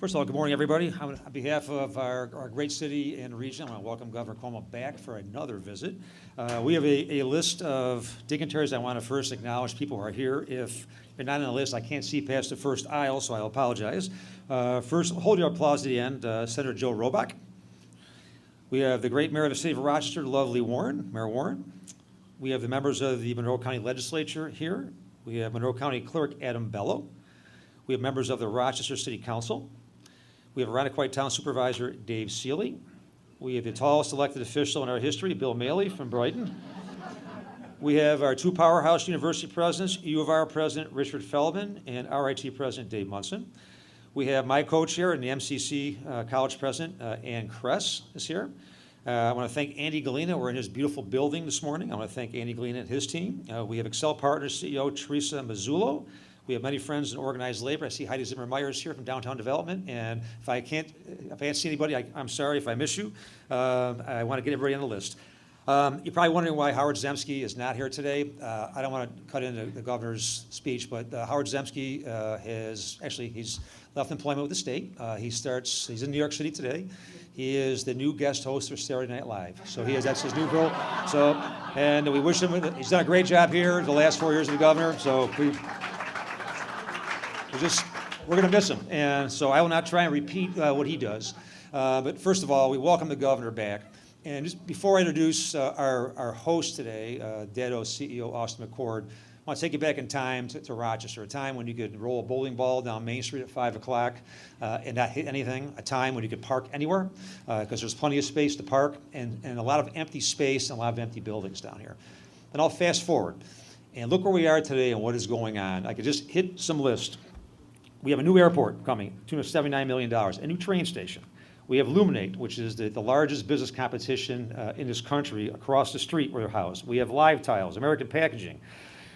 First of all, good morning, everybody. On behalf of our great city and region, I want to welcome Governor Cuomo back for another visit. We have a list of dignitaries I want to first acknowledge, people who are here. If you're not on the list, I can't see past the first aisle, so I apologize. First, hold your applause to the end, Senator Joe Robach. We have the great mayor of the city of Rochester, lovely Warren, Mayor Warren. We have the members of the Monroe County Legislature here. We have Monroe County Clerk Adam Bello. We have members of the Rochester City Council. We have Arundecoyt Town Supervisor Dave Seeley. We have the tallest elected official in our history, Bill Maley from Brighton. We have our two powerhouse university presidents, U of R President Richard Feldman and RIT President Dave Munson. We have my co-chair and the MCC College President, Ann Kress is here. I want to thank Andy Galena. We're in his beautiful building this morning. I want to thank Andy Galena and his team. We have Excel Partners CEO Teresa Mazzullo. We have many friends in organized labor. I see Heidi Zimmer-Myers here from Downtown Development, and if I can't see anybody, I'm sorry if I miss you. I want to get everybody on the list. You're probably wondering why Howard Zemsky is not here today. I don't want to cut into the governor's speech, but Howard Zemsky he's left employment with the state. He's in New York City today. He is the new guest host for Saturday Night Live. So that's his new role. And we wish him, he's done a great job here the last 4 years of the governor. So we're going to miss him, and so I will not try and repeat what he does. But first of all, we welcome the governor back. And just before I introduce our host today, Datto CEO Austin McCord, I want to take you back in time to Rochester, a time when you could roll a bowling ball down Main Street at 5 o'clock and not hit anything, a time when you could park anywhere because there's plenty of space to park and a lot of empty space and a lot of empty buildings down here. Then I'll fast forward and look where we are today and what is going on. I could just hit some list. We have a new airport coming, to the tune of $79 million, a new train station. We have Luminate, which is the largest business competition in this country across the street where they're housed. We have Live Tiles, American Packaging.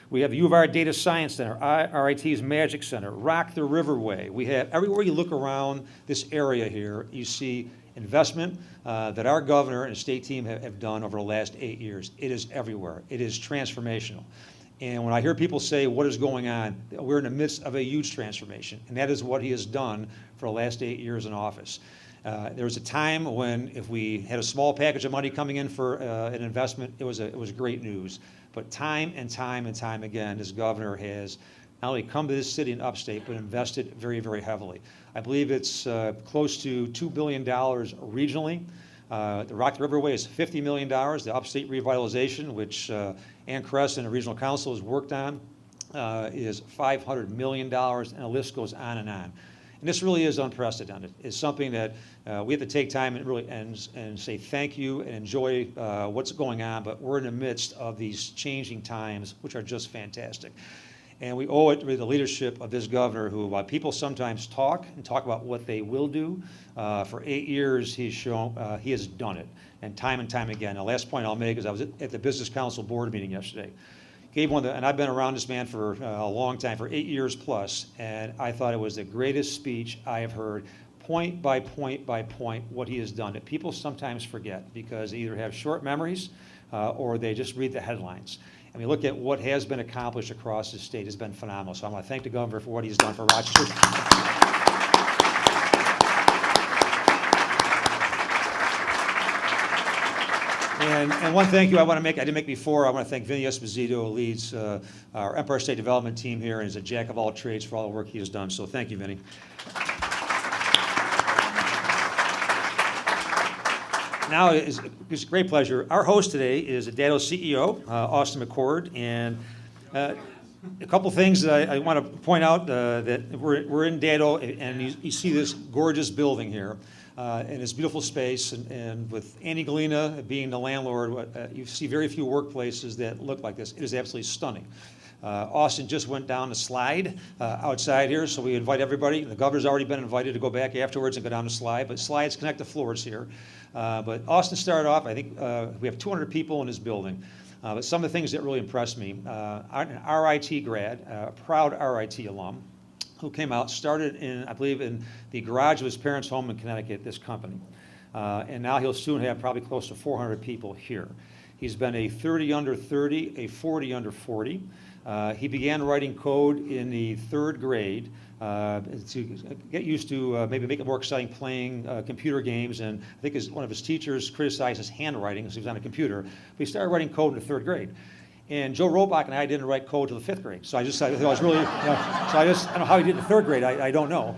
We have U of R Data Science Center, RIT's Magic Center, Rock the Riverway. We have, everywhere you look around this area here, you see investment that our governor and state team have done over the last 8 years. It is everywhere. It is transformational. And when I hear people say, what is going on, we're in the midst of a huge transformation, and that is what he has done for the last 8 years in office. There was a time when if we had a small package of money coming in for an investment, it was great news. But time and time and time again, this governor has not only come to this city in upstate, but invested very, very heavily. I believe it's close to $2 billion regionally. The Rock the Riverway is $50 million. The upstate revitalization, which Ann Kress and the regional council has worked on, is $500 million, and the list goes on and on. And this really is unprecedented. It's something that we have to take time and really and say thank you and enjoy what's going on, but we're in the midst of these changing times, which are just fantastic. And we owe it to the leadership of this governor who, while people sometimes talk about what they will do, for 8 years he's shown, he has done it, and time again. The last point I'll make is I was at the Business Council board meeting yesterday. And I've been around this man for a long time, for 8 years plus, and I thought it was the greatest speech I have heard, point by point by point, what he has done that people sometimes forget because they either have short memories or they just read the headlines. I mean, look at what has been accomplished across the state. It's been phenomenal. So I want to thank the governor for what he's done for Rochester. And one thank you I want to make, I didn't make before, I want to thank Vinny Esposito, who leads our Empire State Development team here and is a jack of all trades for all the work he has done. So thank you, Vinny. Now, it's a great pleasure. Our host today is a Datto CEO, Austin McCord, and a couple things that I want to point out that we're in Datto, and you see this gorgeous building here, and this beautiful space, and with Andy Galena being the landlord, you see very few workplaces that look like this. It is absolutely stunning. Austin just went down the slide outside here, so we invite everybody. The governor's already been invited to go back afterwards and go down the slide, but slides connect the floors here. But Austin started off, I think we have 200 people in this building. But some of the things that really impressed me, an RIT grad, a proud RIT alum, who came out, started in, I believe, in the garage of his parents' home in Connecticut, this company. And now he'll soon have probably close to 400 people here. He's been a 30 under 30, a 40 under 40. He began writing code in the 3rd grade to get used to maybe make it more exciting playing computer games. And I think one of his teachers criticized his handwriting because he was on a computer. But he started writing code in the 3rd grade. And Joe Robach and I didn't write code till the 5th grade. So I thought it was really, so I don't know how he did in the 3rd grade, I don't know.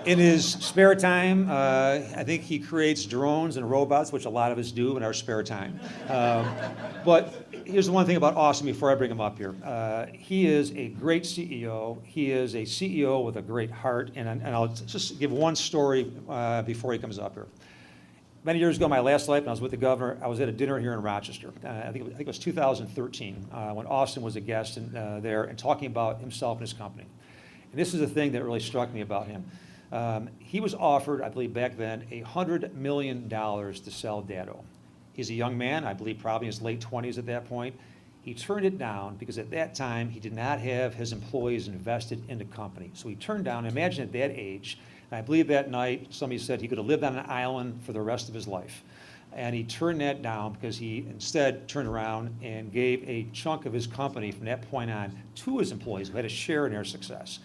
In his spare time, I think he creates drones and robots, which a lot of us do in our spare time. But here's the one thing about Austin before I bring him up here. He is a great CEO. He is a CEO with a great heart. And I'll just give one story before he comes up here. Many years ago, my last life, when I was with the governor, I was at a dinner here in Rochester. I think it was 2013, when Austin was a guest there and talking about himself and his company. And this is the thing that really struck me about him. He was offered, I believe back then, $100 million to sell Datto. He's a young man, I believe probably in his late 20s at that point. He turned it down because at that time he did not have his employees invested in the company. So he turned down, imagine at that age, and I believe that night somebody said he could have lived on an island for the rest of his life. And he turned that down because he instead turned around and gave a chunk of his company from that point on to his employees who had a share in their success.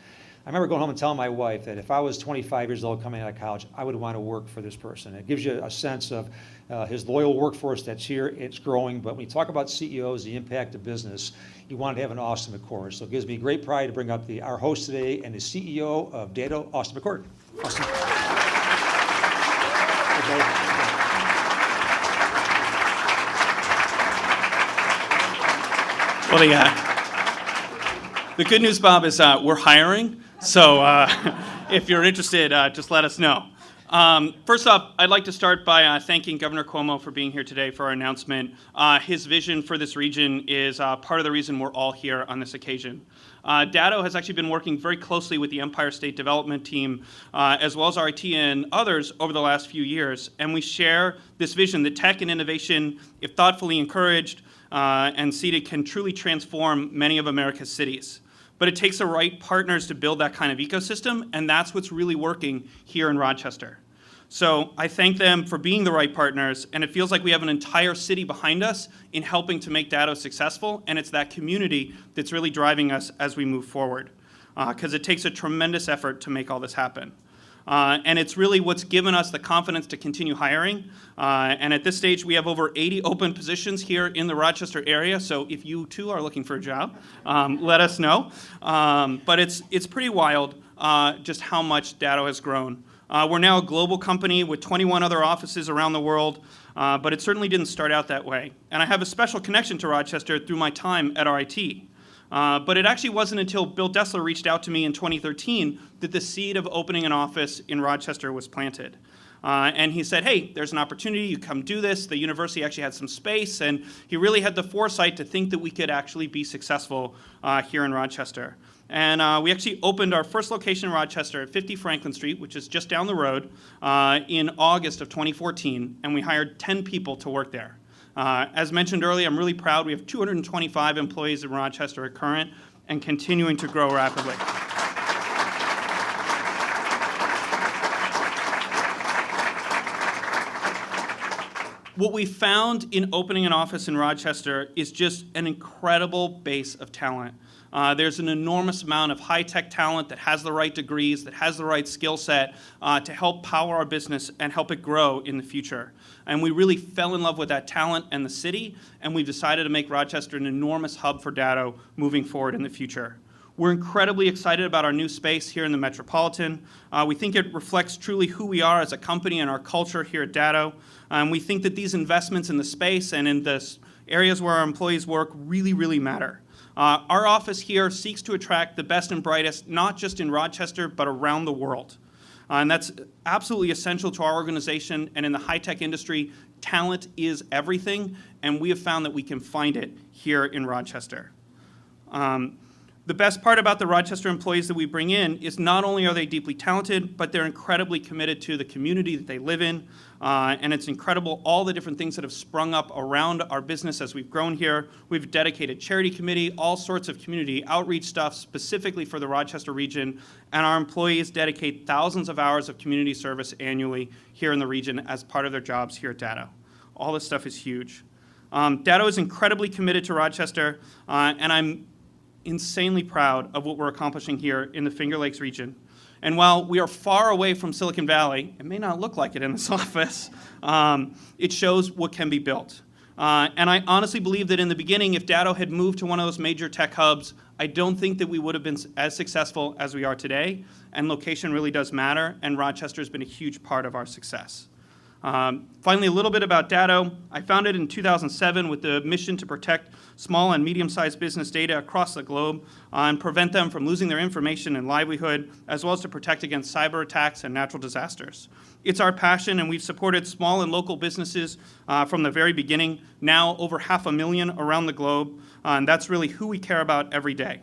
I remember going home and telling my wife that if I was 25 years old coming out of college, I would want to work for this person. It gives you a sense of his loyal workforce that's here, it's growing. But when you talk about CEOs, the impact of business, you want to have an Austin McCord. So it gives me great pride to bring up our host today and the CEO of Datto, Austin McCord. Austin. Well, the good news, Bob, is we're hiring. So if you're interested, just let us know. First off, I'd like to start by thanking Governor Cuomo for being here today for our announcement. His vision for this region is part of the reason we're all here on this occasion. Datto has actually been working very closely with the Empire State Development Team, as well as our IT and others over the last few years. And we share this vision that tech and innovation, if thoughtfully encouraged and seeded, can truly transform many of America's cities. But it takes the right partners to build that kind of ecosystem, and that's what's really working here in Rochester. So I thank them for being the right partners, and it feels like we have an entire city behind us in helping to make Datto successful, and it's that community that's really driving us as we move forward, because it takes a tremendous effort to make all this happen. And it's really what's given us the confidence to continue hiring. And at this stage, we have over 80 open positions here in the Rochester area. So if you too are looking for a job, let us know. But it's pretty wild just how much Datto has grown. We're now a global company with 21 other offices around the world, but it certainly didn't start out that way. And I have a special connection to Rochester through my time at RIT. But it actually wasn't until Bill Dessler reached out to me in 2013 that the seed of opening an office in Rochester was planted. And he said, hey, there's an opportunity, you come do this. The university actually had some space, and he really had the foresight to think that we could actually be successful here in Rochester. And we actually opened our first location in Rochester at 50 Franklin Street, which is just down the road, in August of 2014, and we hired 10 people to work there. As mentioned earlier, I'm really proud. We have 225 employees in Rochester at current and continuing to grow rapidly. What we found in opening an office in Rochester is just an incredible base of talent. There's an enormous amount of high-tech talent that has the right degrees, that has the right skill set to help power our business and help it grow in the future. And we really fell in love with that talent and the city, and we've decided to make Rochester an enormous hub for Datto moving forward in the future. We're incredibly excited about our new space here in the Metropolitan. We think it reflects truly who we are as a company and our culture here at Datto. We think that these investments in the space and in the areas where our employees work really, really matter. Our office here seeks to attract the best and brightest, not just in Rochester, but around the world. And that's absolutely essential to our organization. And in the high-tech industry, talent is everything, and we have found that we can find it here in Rochester. The best part about the Rochester employees that we bring in is not only are they deeply talented, but they're incredibly committed to the community that they live in. And it's incredible all the different things that have sprung up around our business as we've grown here. We've a dedicated charity committee, all sorts of community outreach stuff specifically for the Rochester region. And our employees dedicate thousands of hours of community service annually here in the region as part of their jobs here at Datto. All this stuff is huge. Datto is incredibly committed to Rochester, and I'm insanely proud of what we're accomplishing here in the Finger Lakes region. And while we are far away from Silicon Valley, it may not look like it in this office, it shows what can be built. And I honestly believe that in the beginning, if Datto had moved to one of those major tech hubs, I don't think that we would have been as successful as we are today. And location really does matter, and Rochester has been a huge part of our success. Finally, a little bit about Datto. I founded in 2007 with the mission to protect small and medium-sized business data across the globe and prevent them from losing their information and livelihood, as well as to protect against cyber attacks and natural disasters. It's our passion, and we've supported small and local businesses from the very beginning, now over 500,000 around the globe, and that's really who we care about every day.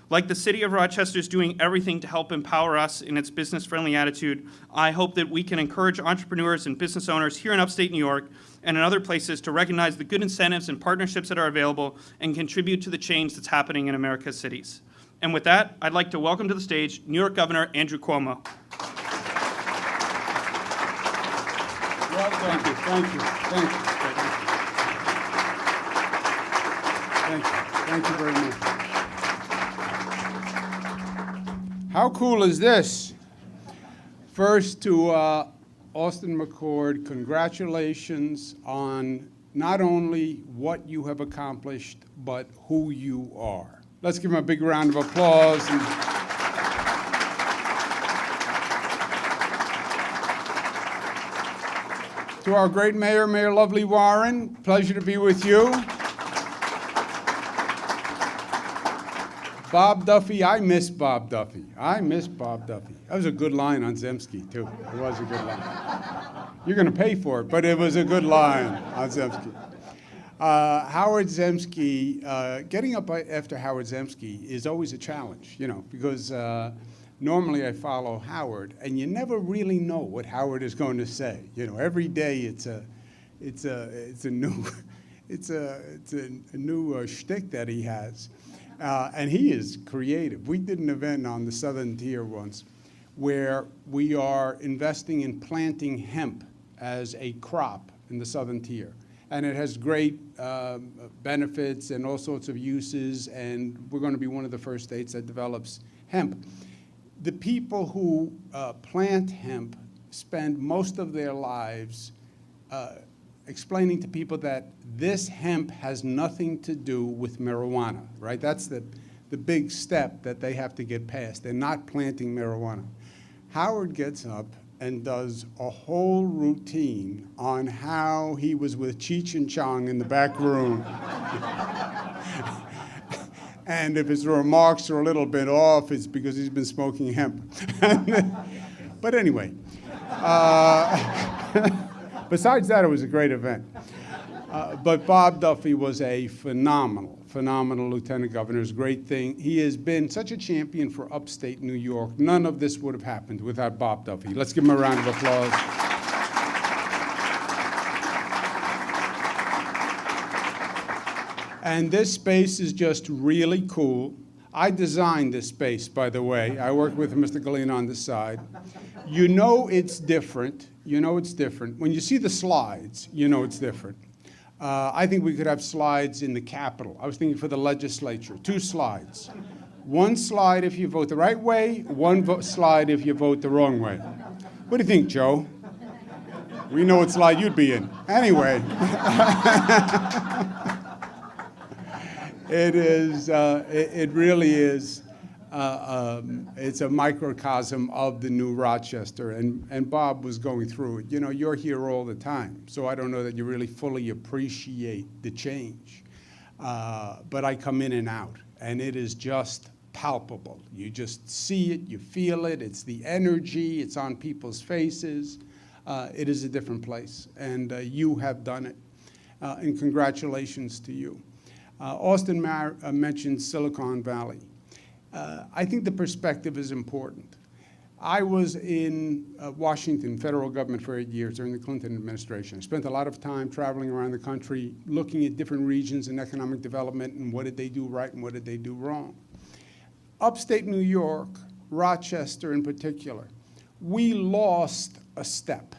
Like the city of Rochester is doing everything to help empower us in its business-friendly attitude, I hope that we can encourage entrepreneurs and business owners here in upstate New York and in other places to recognize the good incentives and partnerships that are available and contribute to the change that's happening in America's cities. And with that, I'd like to welcome to the stage New York Governor Andrew Cuomo. Well done. Thank you. Thank you. Thank you. Thank you. Thank you very much. How cool is this? First, to Austin McCord, congratulations on not only what you have accomplished, but who you are. Let's give him a big round of applause. To our great mayor, Mayor Lovely Warren, pleasure to be with you. Bob Duffy, I miss Bob Duffy. I miss Bob Duffy. That was a good line on Zemsky, too. It was a good line. You're going to pay for it, but it was a good line on Zemsky. Howard Zemsky, getting up after Howard Zemsky is always a challenge, because normally I follow Howard, and you never really know what Howard is going to say. Every day it's a new shtick that he has. And he is creative. We did an event on the Southern Tier once where we are investing in planting hemp as a crop in the Southern Tier. And it has great benefits and all sorts of uses, and we're going to be one of the first states that develops hemp. The people who plant hemp spend most of their lives explaining to people that this hemp has nothing to do with marijuana, right? That's the big step that they have to get past. They're not planting marijuana. Howard gets up and does a whole routine on how he was with Cheech and Chong in the back room. And if his remarks are a little bit off, it's because he's been smoking hemp. But anyway, besides that, it was a great event. But Bob Duffy was a phenomenal lieutenant governor. It's a great thing. He has been such a champion for upstate New York. None of this would have happened without Bob Duffy. Let's give him a round of applause. And this space is just really cool. I designed this space, by the way. I worked with Mr. Galena on this side. You know it's different. You know it's different. When you see the slides, you know it's different. I think we could have slides in the Capitol. I was thinking for the legislature, 2 slides. 1 slide if you vote the right way, 1 slide if you vote the wrong way. What do you think, Joe? We know what slide you'd be in. Anyway. It really is, it's a microcosm of the new Rochester, and Bob was going through it. You're here all the time, so I don't know that you really fully appreciate the change. But I come in and out, and it is just palpable. You just see it, you feel it, it's the energy, it's on people's faces. It is a different place, and you have done it, and congratulations to you. Austin mentioned Silicon Valley. I think the perspective is important. I was in Washington federal government for 8 years during the Clinton administration. I spent a lot of time traveling around the country, looking at different regions in economic development and what did they do right and what did they do wrong. Upstate New York, Rochester in particular, we lost a step.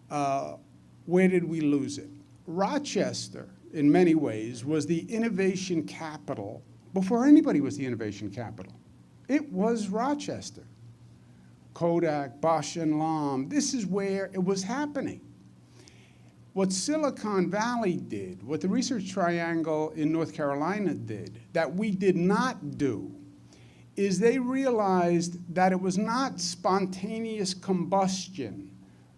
Where did we lose it? Rochester, in many ways, was the innovation capital before anybody was the innovation capital. It was Rochester. Kodak, Bosch and Lomb, this is where it was happening. What Silicon Valley did, what the Research Triangle in North Carolina did, that we did not do, is they realized that it was not spontaneous combustion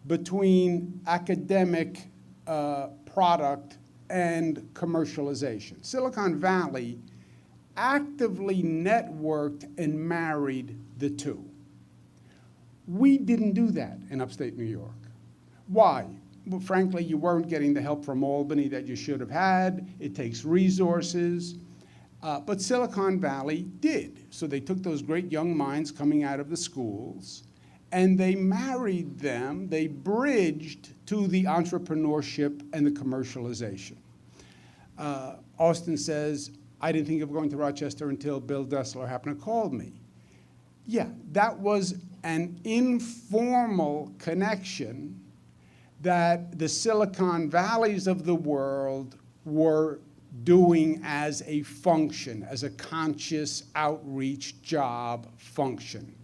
between academic product and commercialization. Silicon Valley actively networked and married the two. We didn't do that in upstate New York. Why? Well, frankly, you weren't getting the help from Albany that you should have had. It takes resources. But Silicon Valley did. So they took those great young minds coming out of the schools, and they married them, they bridged to the entrepreneurship and the commercialization. Austin says, I didn't think of going to Rochester until Bill Dessler happened to call me. Yeah, that was an informal connection that the Silicon Valleys of the world were doing as a function, as a conscious outreach job function.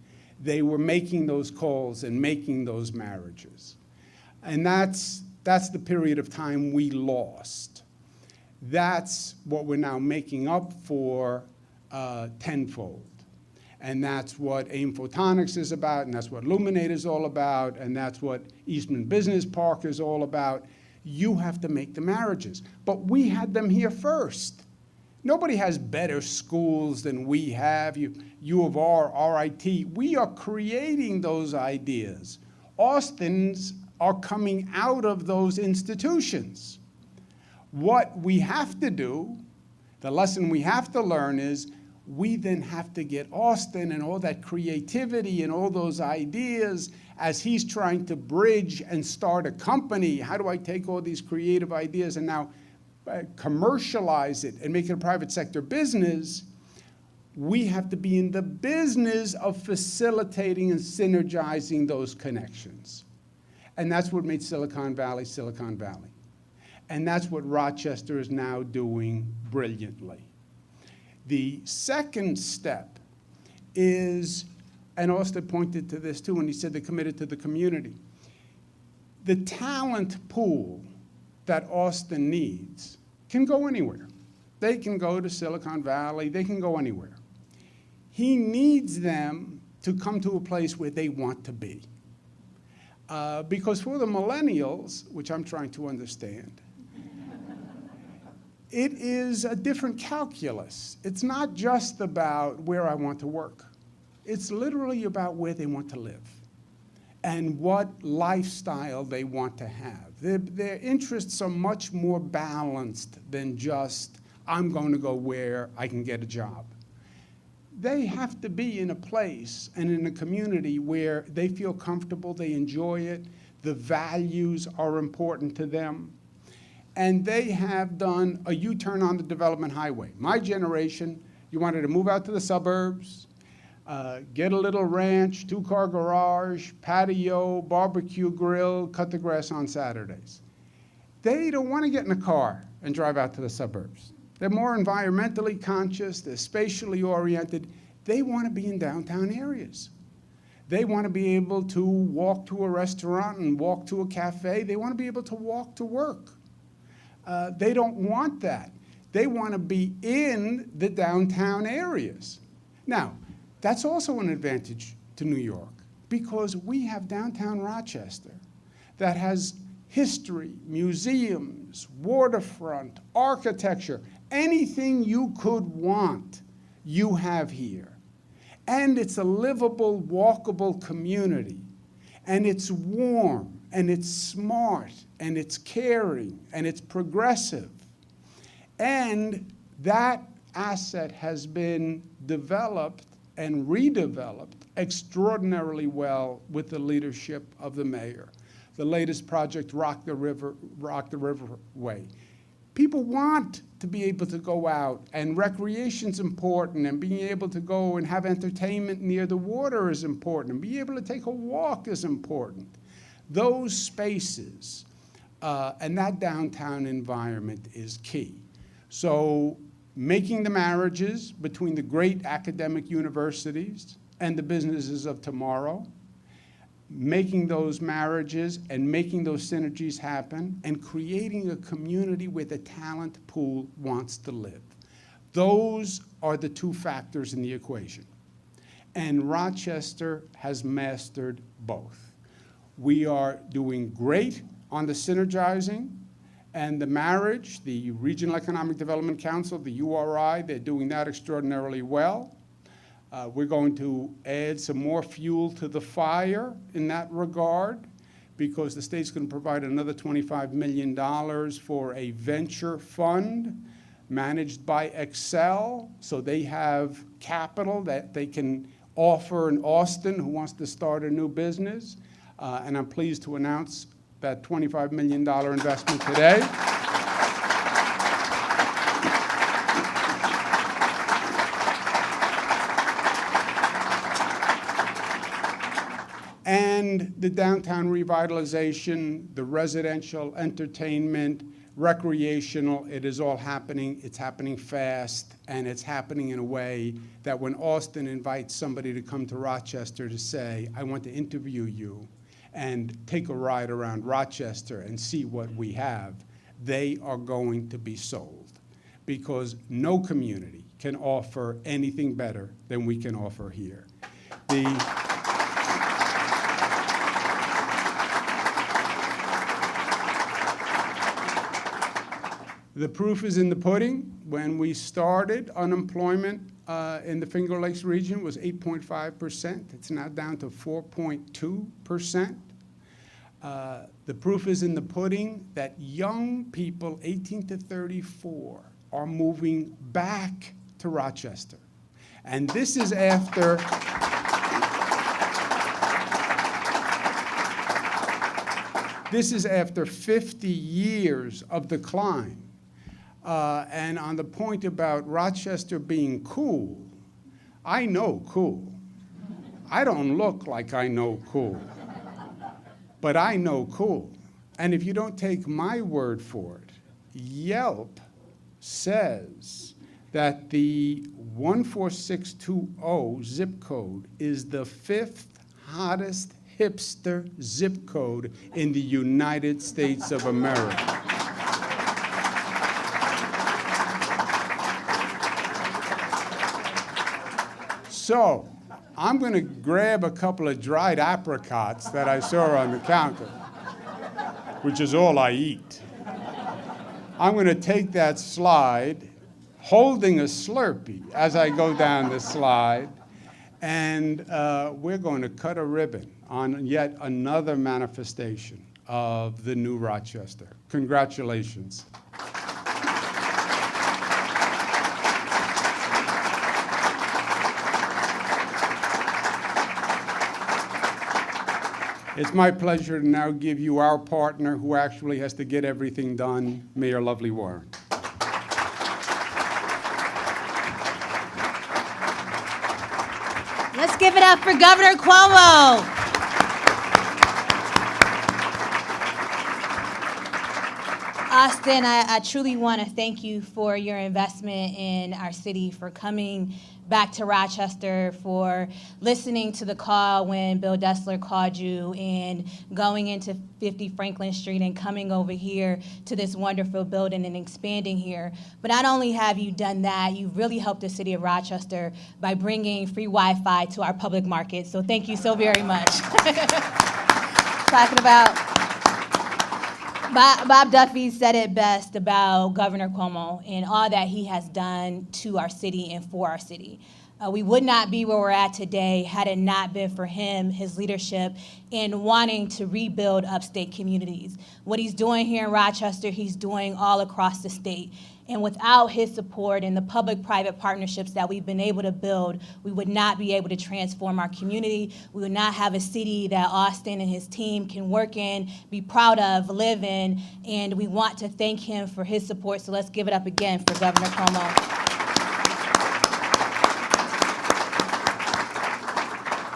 They were making those calls and making those marriages. And that's the period of time we lost. That's what we're now making up for tenfold. And that's what AIM Photonics is about, and that's what Luminate is all about, and that's what Eastman Business Park is all about. You have to make the marriages. But we had them here first. Nobody has better schools than we have. U of R, RIT. We are creating those ideas. Austins are coming out of those institutions. What we have to do, the lesson we have to learn is we then have to get Austin and all that creativity and all those ideas as he's trying to bridge and start a company. How do I take all these creative ideas and now commercialize it and make it a private sector business? We have to be in the business of facilitating and synergizing those connections. And that's what made Silicon Valley, Silicon Valley. And that's what Rochester is now doing brilliantly. The second step is, and Austin pointed to this too when he said they're committed to the community. The talent pool that Austin needs can go anywhere. They can go to Silicon Valley, they can go anywhere. He needs them to come to a place where they want to be. Because for the millennials, which I'm trying to understand, it is a different calculus. It's not just about where I want to work. It's literally about where they want to live and what lifestyle they want to have. Their interests are much more balanced than just, I'm going to go where I can get a job. They have to be in a place and in a community where they feel comfortable, they enjoy it, the values are important to them. And they have done a U-turn on the development highway. My generation, you wanted to move out to the suburbs, get a little ranch, 2-car garage, patio, barbecue grill, cut the grass on Saturdays. They don't want to get in a car and drive out to the suburbs. They're more environmentally conscious, they're spatially oriented. They want to be in downtown areas. They want to be able to walk to a restaurant and walk to a cafe. They want to be able to walk to work. They don't want that. They want to be in the downtown areas. Now, that's also an advantage to New York because we have downtown Rochester that has history, museums, waterfront, architecture, anything you could want, you have here. And it's a livable, walkable community. And it's warm, and it's smart, and it's caring, and it's progressive. And that asset has been developed and redeveloped extraordinarily well with the leadership of the mayor. The latest project, Rock the River Way. People want to be able to go out, and recreation's important, and being able to go and have entertainment near the water is important, and being able to take a walk is important. Those spaces and that downtown environment is key. So making the marriages between the great academic universities and the businesses of tomorrow, making those marriages and making those synergies happen, and creating a community where the talent pool wants to live. Those are the two factors in the equation. And Rochester has mastered both. We are doing great on the synergizing and the marriage, the Regional Economic Development Council, the URI, they're doing that extraordinarily well. We're going to add some more fuel to the fire in that regard, because the state's going to provide another $25 million for a venture fund managed by Excel, so they have capital that they can offer in Austin who wants to start a new business. And I'm pleased to announce that $25 million investment today. And the downtown revitalization, the residential, entertainment, recreational, it is all happening. It's happening fast, and it's happening in a way that when Austin invites somebody to come to Rochester to say, I want to interview you and take a ride around Rochester and see what we have, they are going to be sold, because no community can offer anything better than we can offer here. The proof is in the pudding. When we started, unemployment in the Finger Lakes region was 8.5%. It's now down to 4.2%. The proof is in the pudding that young people 18 to 34 are moving back to Rochester. And this is after this is after 50 years of decline. And on the point about Rochester being cool, I know cool. I don't look like I know cool, but I know cool. And if you don't take my word for it, Yelp says that the 14620 zip code is the 5th hottest hipster zip code in the United States of America. So I'm going to grab a couple of dried apricots that I saw on the counter, which is all I eat. I'm going to take that slide, holding a Slurpee as I go down the slide, and we're going to cut a ribbon on yet another manifestation of the new Rochester. Congratulations. It's my pleasure to now give you our partner who actually has to get everything done, Mayor Lovely Warren. Let's give it up for Governor Cuomo. Austin, I truly want to thank you for your investment in our city, for coming back to Rochester, for listening to the call when Bill Dessler called you, and going into 50 Franklin Street and coming over here to this wonderful building and expanding here. But not only have you done that, you've really helped the city of Rochester by bringing free Wi-Fi to our public market. So thank you so very much. Talking about Bob Duffy said it best about Governor Cuomo and all that he has done to our city and for our city. We would not be where we're at today had it not been for him, his leadership, and wanting to rebuild upstate communities. What he's doing here in Rochester, he's doing all across the state. And without his support and the public-private partnerships that we've been able to build, we would not be able to transform our community. We would not have a city that Austin and his team can work in, be proud of, live in, and we want to thank him for his support. So let's give it up again for Governor Cuomo.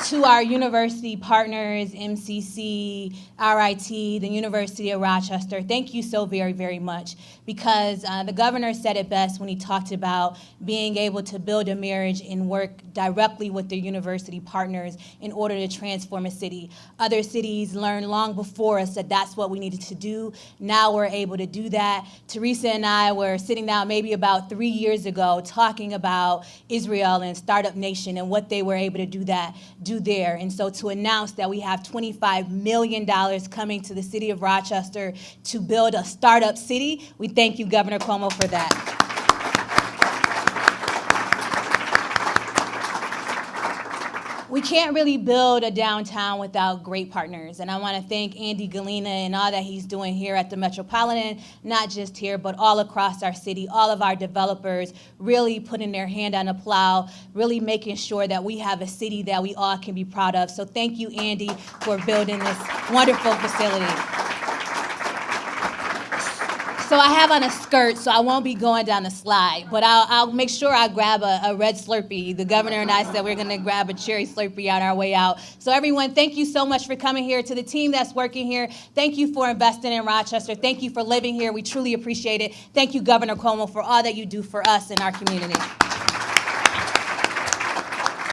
to our university partners, MCC, RIT, the University of Rochester, thank you so very, very much, because the governor said it best when he talked about being able to build a marriage and work directly with the university partners in order to transform a city. Other cities learned long before us that that's what we needed to do. Now we're able to do that. Teresa and I were sitting down maybe about 3 years ago talking about Israel and Startup Nation and what they were able to do there. And so to announce that we have $25 million coming to the city of Rochester to build a startup city, we thank you, Governor Cuomo, for that. We can't really build a downtown without great partners, and I want to thank Andy Galena and all that he's doing here at the Metropolitan, not just here, but all across our city, all of our developers really putting their hand on the plow, really making sure that we have a city that we all can be proud of. So thank you, Andy, for building this wonderful facility. So I have on a skirt, so I won't be going down the slide, but I'll make sure I grab a red Slurpee. The governor and I said we're going to grab a cherry Slurpee on our way out. So everyone, thank you so much for coming here. To the team that's working here, thank you for investing in Rochester. Thank you for living here. We truly appreciate it. Thank you, Governor Cuomo, for all that you do for us and our community.